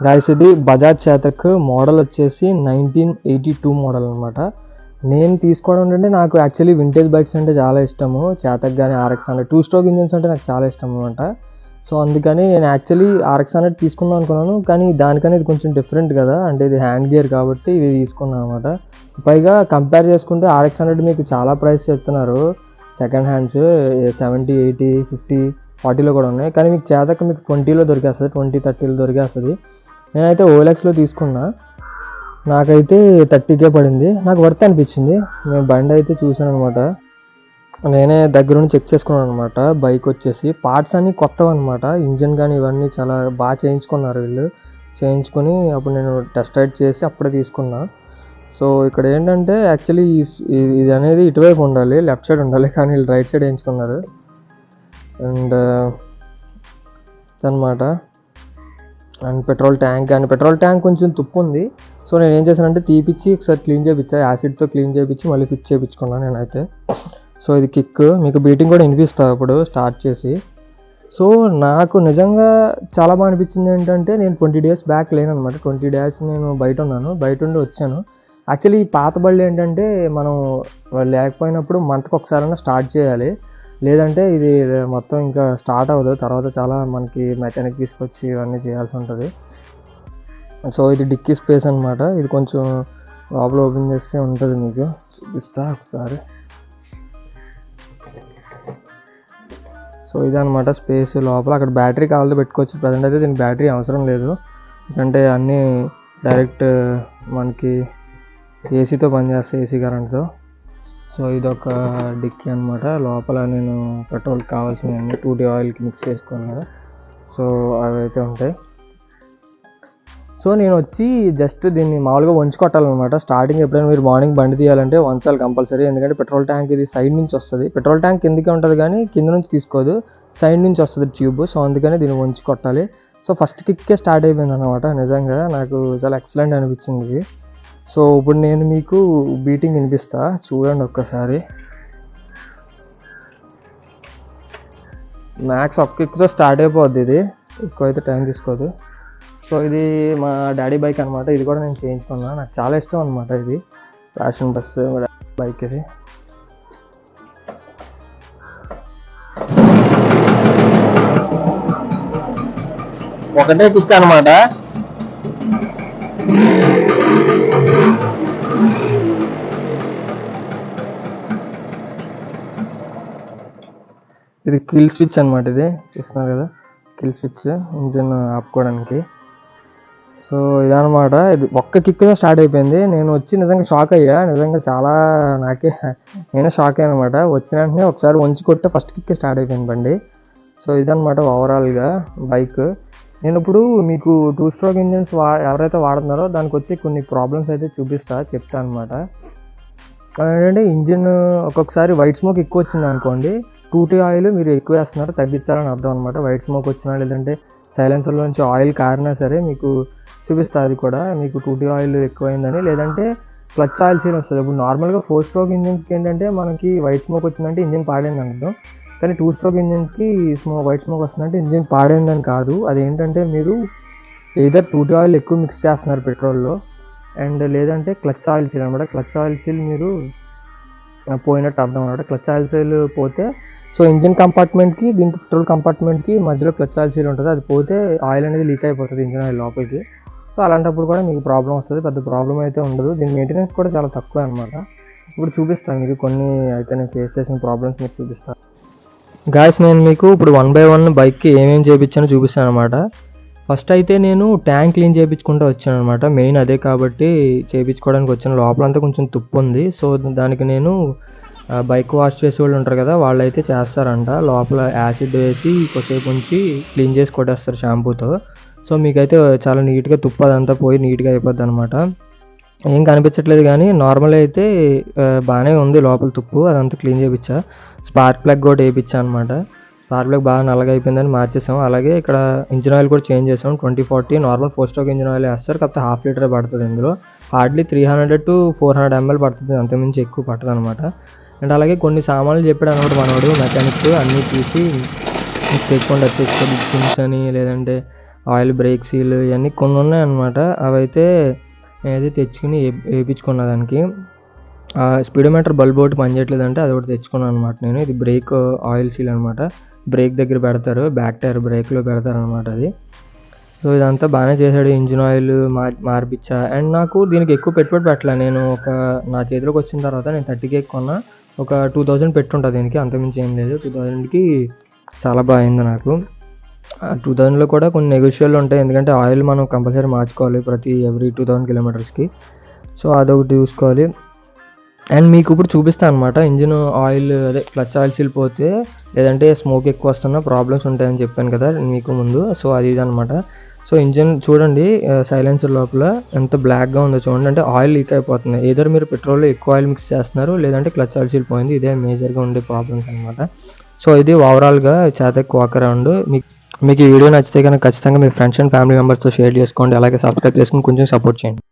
Guys ఇది Bajaj Chetak model వచ్చేసి 1982 model అనమాట. నేను తీసుకోవడం ఏంటంటే నాకు యాక్చువల్లీ వింటేజ్ బైక్స్ అంటే చాలా ఇష్టము. చేతక్ కానీ ఆర్ఎక్స్ 100 2 స్ట్రోక్ ఇంజిన్స్ అంటే నాకు చాలా ఇష్టం అనమాట. సో అందుకని నేను యాక్చువల్లీ ఆర్ఎక్స్ 100 తీసుకుందాం అనుకున్నాను, కానీ దానికని ఇది కొంచెం డిఫరెంట్ కదా, అంటే ఇది హ్యాండ్ గేర్ కాబట్టి ఇది తీసుకున్నాను అనమాట. పైగా కంపేర్ చేసుకుంటే ఆర్ఎక్స్ 100 మీకు చాలా ప్రైస్ చెప్తున్నారు, సెకండ్ హ్యాండ్స్ 70, 80, 50, 40లో కూడా ఉన్నాయి. కానీ మీకు చేతక్ మీకు 20లో దొరికేస్తుంది, 20, 30లో దొరికేస్తుంది. నేనైతే ఓఎల్ఎక్స్లో తీసుకున్నా, నాకైతే 30K పడింది. నాకు వర్త్ అనిపించింది. నేను బండి అయితే చూసాను అనమాట, నేనే దగ్గర నుండి చెక్ చేసుకున్నాను అనమాట. బైక్ వచ్చేసి పార్ట్స్ అన్నీ కొత్తవి అనమాట, ఇంజిన్ కానీ ఇవన్నీ చాలా బాగా చేయించుకున్నారు వీళ్ళు. చేయించుకొని అప్పుడు నేను టెస్ట్ రైడ్ చేసి అప్పుడే తీసుకున్నా. సో ఇక్కడ ఏంటంటే యాక్చువల్లీ ఇది అనేది ఇటువైపు ఉండాలి, లెఫ్ట్ సైడ్ ఉండాలి, కానీ వీళ్ళు రైట్ సైడ్ వేయించుకున్నారు. అండ్ అనమాట. అండ్ పెట్రోల్ ట్యాంక్ కొంచెం తుప్పు ఉంది. సో నేను ఏం చేశానంటే తీపిచ్చి ఒకసారి క్లీన్ చేయించా, యాసిడ్తో క్లీన్ చేయించి మళ్ళీ ఫిట్ చేయించుకున్నాను నేనైతే. సో ఇది కిక్, మీకు బీటింగ్ కూడా వినిపిస్తాను ఇప్పుడు స్టార్ట్ చేసి. సో నాకు నిజంగా చాలా బాగా అనిపించింది ఏంటంటే, నేను 20 days బ్యాక్ లేనమాట. 20 days నేను బయట ఉన్నాను, బయట ఉండి వచ్చాను. యాక్చువల్లీ ఈ పాత బళ్ళు ఏంటంటే మనం లేకపోయినప్పుడు మంత్కి ఒకసారైనా స్టార్ట్ చేయాలి, లేదంటే ఇది మొత్తం ఇంకా స్టార్ట్ అవ్వదు. తర్వాత చాలా మనకి మెకానిక్ తీసుకొచ్చి ఇవన్నీ చేయాల్సి ఉంటుంది. సో ఇది డిక్కీ స్పేస్ అనమాట. ఇది కొంచెం లోపల ఓపెన్ చేస్తే ఉంటుంది, మీకు చూపిస్తా ఒకసారి. సో ఇదనమాట స్పేస్ లోపల. అక్కడ బ్యాటరీ కావాలంటే పెట్టుకోవచ్చు. ప్రజెంట్ అయితే దీనికి బ్యాటరీ అవసరం లేదు, ఎందుకంటే అన్నీ డైరెక్ట్ మనకి ఏసీతో పనిచేస్తాయి, ఏసీ కరెంట్తో. సో ఇదొక డిక్కీ అనమాట. లోపల నేను పెట్రోల్ కావాల్సినవన్నీ 2D ఆయిల్కి మిక్స్ చేసుకున్నాను. సో అవి అయితే ఉంటాయి. సో నేను వచ్చి జస్ట్ దీన్ని మామూలుగా వంచి కొట్టాలన్నమాట. స్టార్టింగ్ ఎప్పుడైనా మీరు మార్నింగ్ బండి తీయాలంటే వంచాలి కంపల్సరీ, ఎందుకంటే పెట్రోల్ ట్యాంక్ ఇది సైడ్ నుంచి వస్తుంది. పెట్రోల్ ట్యాంక్ కిందకే ఉంటుంది కానీ కింద నుంచి తీసుకోదు, సైడ్ నుంచి వస్తుంది ట్యూబ్. సో అందుకని దీన్ని వంచి కొట్టాలి. సో ఫస్ట్ కిక్కే స్టార్ట్ అయిపోయింది అనమాట. నిజంగా నాకు చాలా ఎక్సలెంట్ అనిపించింది. సో ఇప్పుడు నేను మీకు బీటింగ్ వినిపిస్తా, చూడండి ఒక్కసారి. మ్యాక్స్ ఒక కిక్తో స్టార్ట్ అయిపోద్ది, ఇది ఎక్కువైతే టైం తీసుకోదు. సో ఇది మా డాడీ బైక్ అనమాట. ఇది కూడా నేను చేయించుకున్నా, నాకు చాలా ఇష్టం అనమాట. ఇది ఫ్యాషన్ బస్ బైక్ ఇది. ఒకటే కిక్ అనమాట. ఇది కిల్ స్విచ్ అనమాట. ఇది చూస్తున్నారు కదా, కిల్ స్విచ్ ఇంజిన్ ఆపుకోవడానికి. సో ఇదనమాట. ఇది ఒక్క కిక్తో స్టార్ట్ అయిపోయింది. నేను వచ్చి నిజంగా షాక్ అయ్యా, నిజంగా చాలా నేనే షాక్ అయ్యాను అనమాట. వచ్చిన వెంటనే ఒకసారి వంచి కొట్టే ఫస్ట్ కిక్కే స్టార్ట్ అయిపోయింది బండి. సో ఇదనమాట ఓవరాల్గా బైక్. నేను ఇప్పుడు మీకు 2 స్ట్రోక్ ఇంజిన్స్ ఎవరైతే వాడుతున్నారో దానికి వచ్చి కొన్ని ప్రాబ్లమ్స్ అయితే చెప్తా అనమాట. ఏంటంటే ఇంజిన్ ఒక్కొక్కసారి వైట్ స్మోక్ ఎక్కువ వచ్చింది అనుకోండి, 2T ఆయిల్ మీరు ఎక్కువ వేస్తున్నారు, తగ్గించాలని అర్థం అనమాట. వైట్ స్మోక్ వచ్చినా లేదంటే సైలెన్సర్లోంచి ఆయిల్ కారినా సరే మీకు చూపిస్తుంది అది కూడా, మీకు 2T ఆయిల్ ఎక్కువైందని. లేదంటే క్లచ్ ఆయిల్ సీల్ వస్తుంది. ఇప్పుడు నార్మల్గా 4 స్ట్రోక్ ఇంజిన్స్కి ఏంటంటే మనకి వైట్ స్మోక్ వచ్చిందంటే ఇంజిన్ పాడైంది అర్థం, కానీ 2 స్ట్రోక్ ఇంజిన్స్కి వైట్ స్మోక్ వస్తుందంటే ఇంజిన్ పాడైందని కాదు. అదేంటంటే మీరు ఏదో 2T ఆయిల్ ఎక్కువ మిక్స్ చేస్తున్నారు పెట్రోల్లో, అండ్ లేదంటే క్లచ్ ఆయిల్ సీల్ అనమాట. క్లచ్ ఆయిల్ సీల్ మీరు పోయినట్టు అర్థం అనమాట. క్లచ్ ఆయిల్ సీల్ పోతే, సో ఇంజిన్ కంపార్ట్మెంట్కి దీనికి పెట్రోల్ కంపార్ట్మెంట్కి మధ్యలో క్లచ్ ఆయిల్ సీల్ ఉంటుంది, అది పోతే ఆయిల్ అనేది లీక్ అయిపోతుంది ఇంజిన్ ఆయిల్ లోపలికి. సో అలాంటప్పుడు కూడా మీకు ప్రాబ్లం వస్తుంది, పెద్ద ప్రాబ్లం అయితే ఉండదు. దీని మెయింటెనెన్స్ కూడా చాలా తక్కువ అనమాట. ఇప్పుడు చూపిస్తాను మీకు కొన్ని అయితే నేను ఫేస్ చేసిన ప్రాబ్లమ్స్ మీకు చూపిస్తాను. గాయస్ నేను మీకు ఇప్పుడు 1 by 1 బైక్కి ఏమేమి చేయించానో చూపిస్తాను అనమాట. ఫస్ట్ అయితే నేను ట్యాంక్ క్లీన్ చేయించుకుంటూ వచ్చాను అనమాట. మెయిన్ అదే కాబట్టి చేయించుకోవడానికి వచ్చాను. లోపలంతా కొంచెం తుప్పు ఉంది. సో దానికి నేను బైక్ వాష్ చేసే వాళ్ళు ఉంటారు కదా, వాళ్ళు అయితే చేస్తారంట. లోపల యాసిడ్ వేసి కొద్దిసేపు ఉంచి క్లీన్ చేసి కొట్టేస్తారు షాంపూతో. సో మీకైతే చాలా నీట్గా తుప్పు అదంతా పోయి నీట్గా అయిపోద్ది అనమాట. ఏం కనిపించట్లేదు కానీ నార్మల్ అయితే బాగానే ఉంది లోపల తుప్పు, అదంతా క్లీన్ చేయించా. స్పార్క్ ప్లగ్ కూడా వేయించా అనమాట. స్పార్క్ ప్లగ్ బాగా నల్లగా అయిపోయిందని మార్చేసాం. అలాగే ఇక్కడ ఇంజిన్ ఆయిల్ కూడా చేంజ్ చేసాం. 2040 నార్మల్ 4 స్ట్రోక్ ఇంజిన్ ఆయిల్ వేస్తారు, కాకపోతే 1/2 లీటర్ పడుతుంది. ఇందులో హార్డ్లీ 300 to 400 ml పడుతుంది, అంతకుమించి ఎక్కువ పట్టదు అనమాట. అండ్ అలాగే కొన్ని సామాన్లు చెప్పాడు అనమాట మనోడు మెకానిక్, అన్నీ తీసి తెచ్చుకోండి పిన్స్ అని లేదంటే ఆయిల్ బ్రేక్ సీల్ ఇవన్నీ కొన్ని ఉన్నాయన్నమాట. అవైతే నేనైతే తెచ్చుకుని వేయించుకున్న దానికి. స్పీడోమీటర్ బల్బ్ ఒకటి పనిచేయట్లేదంటే అది ఒకటి తెచ్చుకున్నాను అనమాట నేను. ఇది బ్రేక్ ఆయిల్ సీల్ అనమాట. బ్రేక్ దగ్గర పెడతారు, బ్యాక్ టైర్ బ్రేక్లో పెడతారనమాట అది. సో ఇదంతా బాగానే చేశాడు. Engine oil మార్పిచ్చా. అండ్ నాకు దీనికి ఎక్కువ పెట్టుబడి పెట్టలే. నేను నా చేతిలోకి వచ్చిన తర్వాత నేను 30K కొన్నా. ఒక 2000 పెట్టుంటా దీనికి, అంతకుమించి ఏం లేదు. 2000కి చాలా బాగా అయింది నాకు. 2000లో కూడా కొన్ని నెగోషియబుల్ ఉంటాయి, ఎందుకంటే ఆయిల్ మనం కంపల్సరీ మార్చుకోవాలి ఎవ్రీ 2000 కిలోమీటర్స్కి. సో అదొకటి చూసుకోవాలి. అండ్ మీకు ఇప్పుడు చూపిస్తాను అనమాట ఇంజిన్ ఆయిల్, అదే క్లచ్ ఆయిల్ సీల్ పోతే లేదంటే స్మోక్ ఎక్కువ వస్తున్నా ప్రాబ్లమ్స్ ఉంటాయని చెప్పాను కదా మీకు ముందు. సో అది ఇదనమాట. సో ఇంజిన్ చూడండి, సైలెన్సర్ లోపల ఎంత బ్లాక్గా ఉందో చూడండి, అంటే ఆయిల్ లీక్ అయిపోతుంది. ఏదర్ మీరు పెట్రోల్లో ఎక్కువ ఆయిల్ మిక్స్ చేస్తున్నారు, లేదంటే క్లచ్ ఆయిల్ సీల్ పోయింది. ఇదే మేజర్గా ఉండే ప్రాబ్లమ్స్ అనమాట. సో ఇది ఓవరాల్గా చేతక్ వాక్ అరౌండ్. మీకు ఈ వీడియో నచ్చితే కనుక ఖచ్చితంగా మీ ఫ్రెండ్స్ అండ్ ఫ్యామిలీ మెంబర్స్తో షేర్ చేసుకోండి. అలాగే సబ్స్క్రైబ్ చేసుకుని కొంచెం సపోర్ట్ చేయండి.